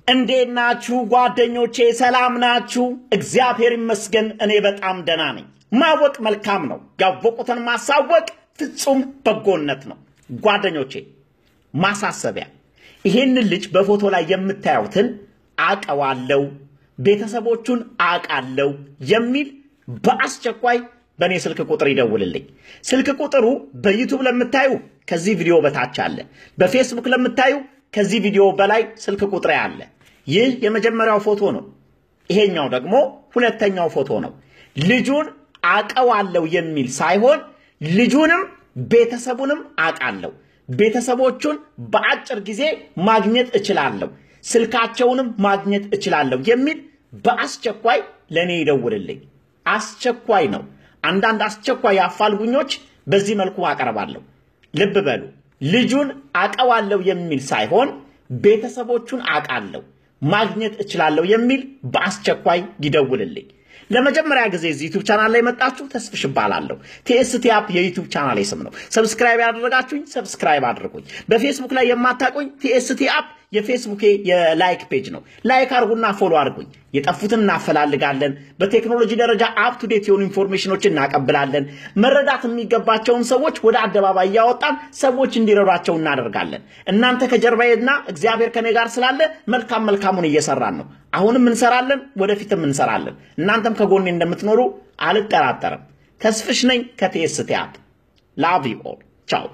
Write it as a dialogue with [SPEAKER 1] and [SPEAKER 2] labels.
[SPEAKER 1] እንዴት ናችሁ ጓደኞቼ ሰላም ናችሁ እግዚአብሔር ይመስገን እኔ በጣም ደህና ነኝ ማወቅ መልካም ነው ያወቁትን ማሳወቅ ፍጹም በጎነት ነው ጓደኞቼ ማሳሰቢያ ይሄን ልጅ በፎቶ ላይ የምታዩትን አቀዋለው ቤተሰቦቹን አቃለው የሚል በአስቸኳይ በኔ ስልክ ቁጥር ይደውልልኝ ስልክ ቁጥሩ በዩቲዩብ ለምታዩ ከዚህ ቪዲዮ በታች አለ በፌስቡክ ለምታዩ ከዚህ ቪዲዮ በላይ ስልክ ቁጥር አለ ይህ የመጀመሪያው ፎቶ ነው ይሄኛው ደግሞ ሁለተኛው ፎቶ ነው ልጁን አቀዋለው የሚል ሳይሆን ልጁንም ቤተሰቡንም አቃለው ቤተሰቦቹን በአጭር ጊዜ ማግኘት እችላለሁ ስልካቸውንም ማግኘት እችላለሁ የሚል በአስቸኳይ ለኔ ይደውልልኝ አስቸኳይ ነው አንዳንድ አስቸኳይ አፋልጉኞች በዚህ መልኩ አቀርባለሁ ልብ በሉ ልጁን አቀዋለው የሚል ሳይሆን ቤተሰቦቹን አቃለው ማግኘት እችላለሁ የሚል በአስቸኳይ ይደውልልኝ ለመጀመሪያ ጊዜ እዚህ ዩቲዩብ ቻናል ላይ መጣችሁ ተስፍሽ ይባላልው TST አፕ የዩቲዩብ ቻናል ስም ነው ሰብስክራይብ ያደረጋችሁኝ ሰብስክራይብ አድርጉኝ በፌስቡክ ላይ የማታቆኝ TST አፕ የፌስቡክ የላይክ ፔጅ ነው ላይክ አድርጉና ፎሎ አድርጉኝ የጠፉትን እናፈላልጋለን በቴክኖሎጂ ደረጃ አፕ ቱ ዴት የሆኑ ኢንፎርሜሽኖችን እናቀብላለን መረዳት የሚገባቸውን ሰዎች ወደ አደባባይ ያወጣን ሰዎች እንዲረዷቸው እናደርጋለን እናንተ ከጀርባዬና እግዚአብሔር ከኔ ጋር ስላለ መልካሙን እየሰራን ነው አሁንም እንሰራለን ወደፊትም እንሰራለን እናንተም ከጎኔ እንደምትኖሩ አልጠራጠርም ተስፍሽ ነኝ ከTST አፕ ላቭ ዩ ኦል ቻው